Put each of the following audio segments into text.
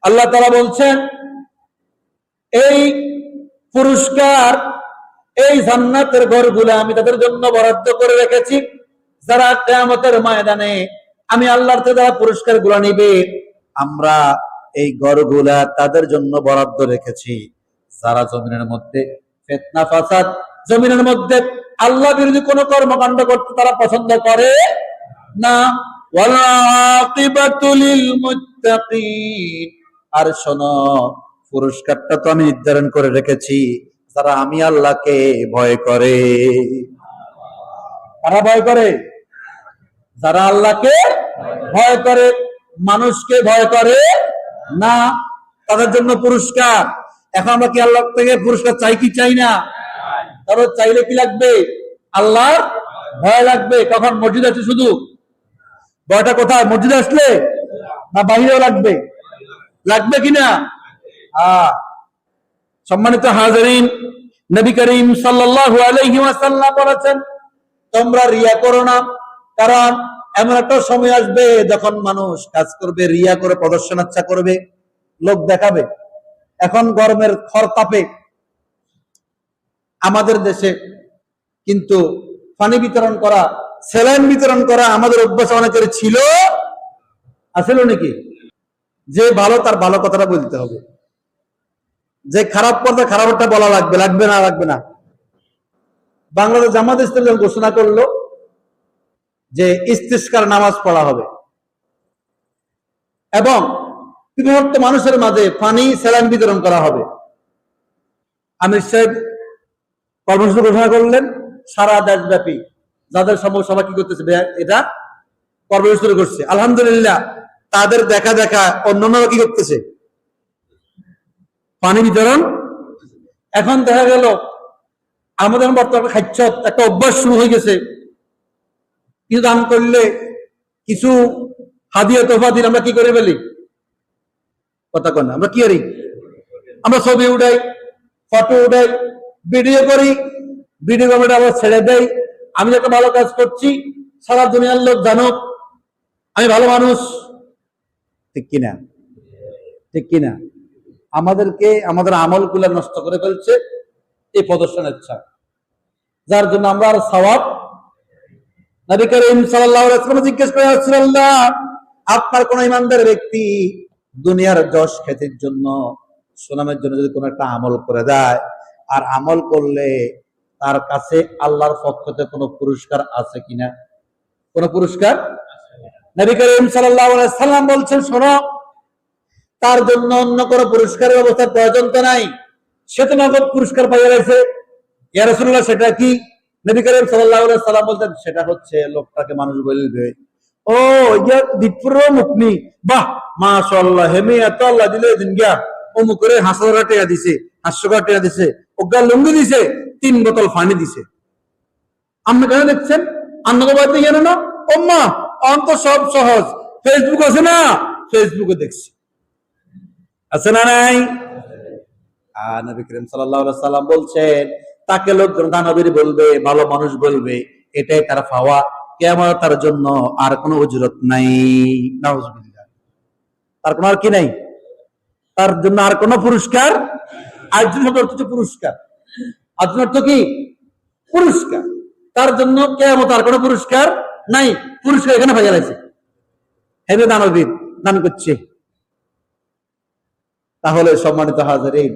আল্লাহ তাআলা বলছেন, এই পুরস্কার, এই জান্নাতের ঘরগুলো আমি তাদের জন্য বরাদ্দ করে রেখেছি, যারা কিয়ামতের ময়দানে আমি আল্লাহর থেকে যারা পুরস্কার গুলা নিবে, আমরা এই ঘরগুলা তাদের জন্য বরাদ্দ রেখেছি যারা জমিনের মধ্যে ফিতনা ফাসাদ, জমিনের মধ্যে আল্লাহ বিরোধী কোন কর্মকাণ্ড করতে তারা পছন্দ করে না। ওয়াল আকিবাতু লিল মুত্তাকিন, আর শোনো, পুরস্কারটা তো আমি নির্ধারণ করে রেখেছি যারা আমি আল্লাহকে ভয় করে। কারা ভয় করে? যারা আল্লাহকে ভয় করে, মানুষকে ভয় করে না, তাদের জন্য পুরস্কার। এখন আমরা কি আল্লাহ থেকে পুরস্কার চাই কি চাই না? তারপর চাইলে কি লাগবে? আল্লাহর ভয় লাগবে। কখন? মসজিদ আছে শুধু ভয়টা কোথায়? মসজিদ আসলে না বাহিরেও লাগবে? লাগবে কিনা? সম্মানিত হাজিরিন, নবী করিম সাল্লাল্লাহু আলাইহি ওয়াসাল্লাম বলেছেন, তোমরা রিয়া করো না, কারণ এমন একটা সময় আসবে যখন মানুষ কাজ করবে রিয়া করে, প্রদর্শন ইচ্ছা করবে, লোক দেখাবে। এখন গরমের খরতাপে আমাদের দেশে কিন্তু পানি বিতরণ করা, স্যালাইন বিতরণ করা আমাদের অভ্যাস অনেকের ছিল, আসলে নাকি? যে ভালো তার ভালো কথাটা বলতে হবে, যে খারাপ কথা খারাপটা বলা লাগবে, লাগবে না? লাগবে না। বাংলাদেশ জামাত ইসলামী ঘোষণা করলো যে ইস্তিসকার নামাজ পড়া হবে এবং বিভক্ত মানুষের মাঝে পানি স্যালাইন বিতরণ করা হবে। আমির সাহেব কর্মসূচি ঘোষণা করলেন, সারা দেশব্যাপী যাদের সভা কি করতেছে এটা কর্মসূচি শুরু করছে। আলহামদুলিল্লাহ, তাদের দেখা দেখা অন্যান্যরা কি করতেছে? পানি বিতরণ। এখন দেখা গেল আমাদের বর্তমানে খাচ্ছ একটা অভ্যাস শুরু হয়ে গেছে, কিছু দান করলে, কিছু হাদিয়া তোফা দিলে আমরা কি করে ফেলি? কথা কন, আমরা কি করি? আমরা ছবি উঠাই, ফটো উঠাই, ভিডিও করি, ভিডিও করে আবার ছেড়ে দেই। আমি একটা ভালো কাজ করছি, সারা দুনিয়ার লোক জানুক আমি ভালো মানুষ। ঠিক কিনা? ঠিক কিনা? আমাদেরকে আমাদের আমলগুলো নষ্ট করে ফেলছে এই প্রদর্শনের ইচ্ছা, যার জন্য আমরা আর সওয়াব। নবী করিম সাল্লাল্লাহু আলাইহি ওয়াসাল্লাম জিজ্ঞেস করে, রাসূলুল্লাহ, আপনার কোন ইমানদার ব্যক্তি দুনিয়ার যশ খ্যাতির জন্য, সুনামের জন্য যদি কোনো একটা আমল করে দেয়, আর আমল করলে তার কাছে আল্লাহর পক্ষ থেকে কোনো পুরস্কার আছে কিনা? কোন পুরস্কার? নবী করিম সাল্লাল্লাহু আলাইহি ওয়াসাল্লাম বলছেন, শোনো, তার জন্য অন্য কোনো পুরস্কারের ব্যবস্থার প্রয়োজন তো নাই, সে তো নগদ পুরস্কার পাইয়া গেছে। ইয়া রাসূলুল্লাহ, সেটা কি? নবী করিম সাল্লাল্লাহু আলাইহি ওয়াসাল্লাম বলতেন, সেটা হচ্ছে লোকটাকে মানুষ বলবে, ও ইয়া দীপুর মুকনি, বাহ মাশাআল্লাহ, হেমি এত আল্লাহ দিলে দিন গিয়া অমুক করে 500 টাকা দিছে, 500 টাকা দিছে, ওগা লুঙ্গি দিছে, 3 বোতল পানি দিছে। আপনি কেন দেখছেন? আপনাকে বাড়িতে গেল না? ওম্মা অন্ত সব সহজ, ফেসবুক আছে না, ফেসবুকে দেখছি, আছে না নাই? নবী করিম সাল্লাল্লাহু আলাইহি ওয়াসাল্লাম বলছেন, তাকে লোকজন দানবীর বলবে, ভালো মানুষ বলবে, এটাই তার পাওয়া, কিয়ামত তার জন্য আর কোনো উজরত নাই। নাউজুবিল্লাহ। তার কোনো আর কি নাই? তার জন্য আর কোনো পুরস্কার? আরজুন অর্থ হচ্ছে পুরস্কার, আরজুন অর্থ কি? পুরস্কার। তার জন্য কিয়ামত আর কোনো পুরস্কার নাই। পুরস্কার এখানে পাইয়া গেছে, হেবে দানবীর দান করছে। তাহলে সম্মানিত হাজিরিন,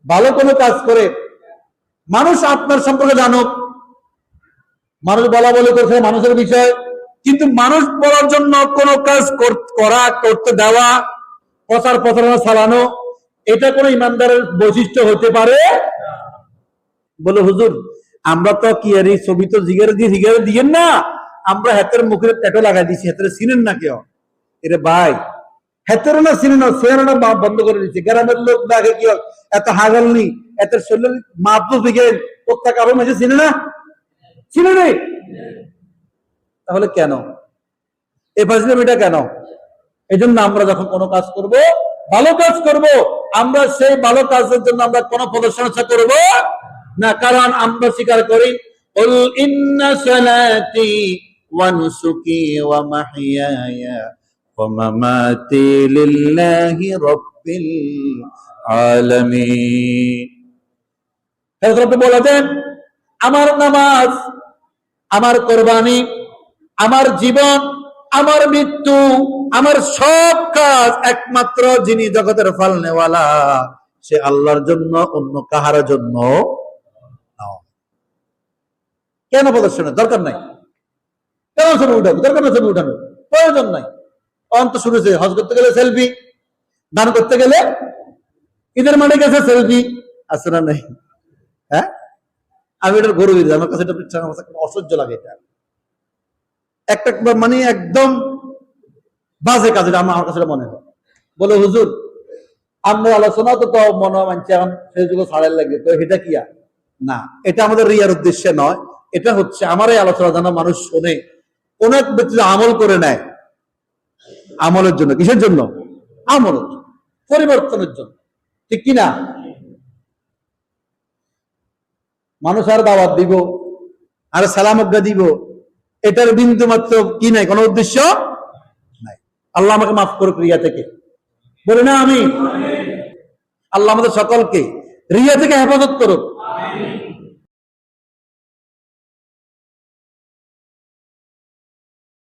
ভালো কোনো কাজ করে মানুষ আপনার সম্পর্কে জানুক। মানুষ বলা বলে করছে মানুষের বিষয়, কিন্তু মানুষ বলার জন্য কোন কাজ করতে দেওয়া, প্রচার প্রচারণা চালানো, এটা কোন ইমানদারের বৈশিষ্ট্য হতে পারে? বলে হুজুর, আমরা তো কি আর এই ছবি তো জিগারে দিয়েন না, আমরা হাতের মুখের ট্যাটু লাগাই দিছি, হাতের চিনেন না কেউ? এরে ভাই, হেতেরও না চিনে না, চেহারাটা বন্ধ করে দিচ্ছে। গ্রামের লোক দেখে কি এত হাগল নি, এত শরীর মাপ তো দিকে প্রত্যেক কারো মাঝে চিনে না, চিনে নেই। তাহলে কেন এই ফাজলামিটা কেন? এই জন্য আমরা যখন কোনো কাজ করব, ভালো কাজ করব, আমরা সেই ভালো কাজের জন্য আমরা কোনো প্রদর্শনা করব না, কারণ আমরা স্বীকার করি, কুল ইন্না সালাতি ওয়া নুসুকি ওয়া মাহইয়ায়া ওয়া মামাতি লিল্লাহি রাব্বিল আলামিন। হযরত বলেছেন, আমার নামাজ, আমার কোরবানি, আমার জীবন, আমার মৃত্যু, আমার সব কাজ একমাত্র যিনি জগতের ফল নেওয়ালা, সে আল্লাহর জন্য, অন্য কাহার জন্য নয়। কেন প্রদর্শনের দরকার নাই? কেন ছবি উঠাবো? দরকার না ছবি উঠানো, প্রয়োজন নাই। অন্ত শুরু হয়েছে, হজ করতে গেলে সেলফি, দান করতে গেলে ঈদের মাঠে গেছে সেলফি, আছে না নাই? হ্যাঁ, আমি এটার গরু দিই, আমার কাছে এটা অসহ্য লাগে। এটা একটা মানে একদম বাজে কাজ, এটা আমার কাছে মনে হয়। বলে হুজুর, আমরা আলোচনা তো মনে মানছে এখন সেই যুগ ছাড়ার লাগে, তো এটা কি না? এটা আমাদের রিয়ার উদ্দেশ্যে নয়, এটা হচ্ছে আমার এই আলোচনা যেন মানুষ শোনে, কোন এক ব্যক্তি আমল করে নেয়, আমলের জন্য। কিসের জন্য? আমলের জন্য, পরিবর্তনের জন্য, ঠিক কিনা? মানুষ আর দাওয়াত দিব, আর সালাম আজ্ঞা দিব, এটার বিন্দু মাত্র কি নাই, কোন উদ্দেশ্য নাই। আল্লাহ আমাকে মাফ করুক রিয়া থেকে, বলে না আমি। আল্লাহ আমাদের সকলকে রিয়া থেকে হেফাজত করুক।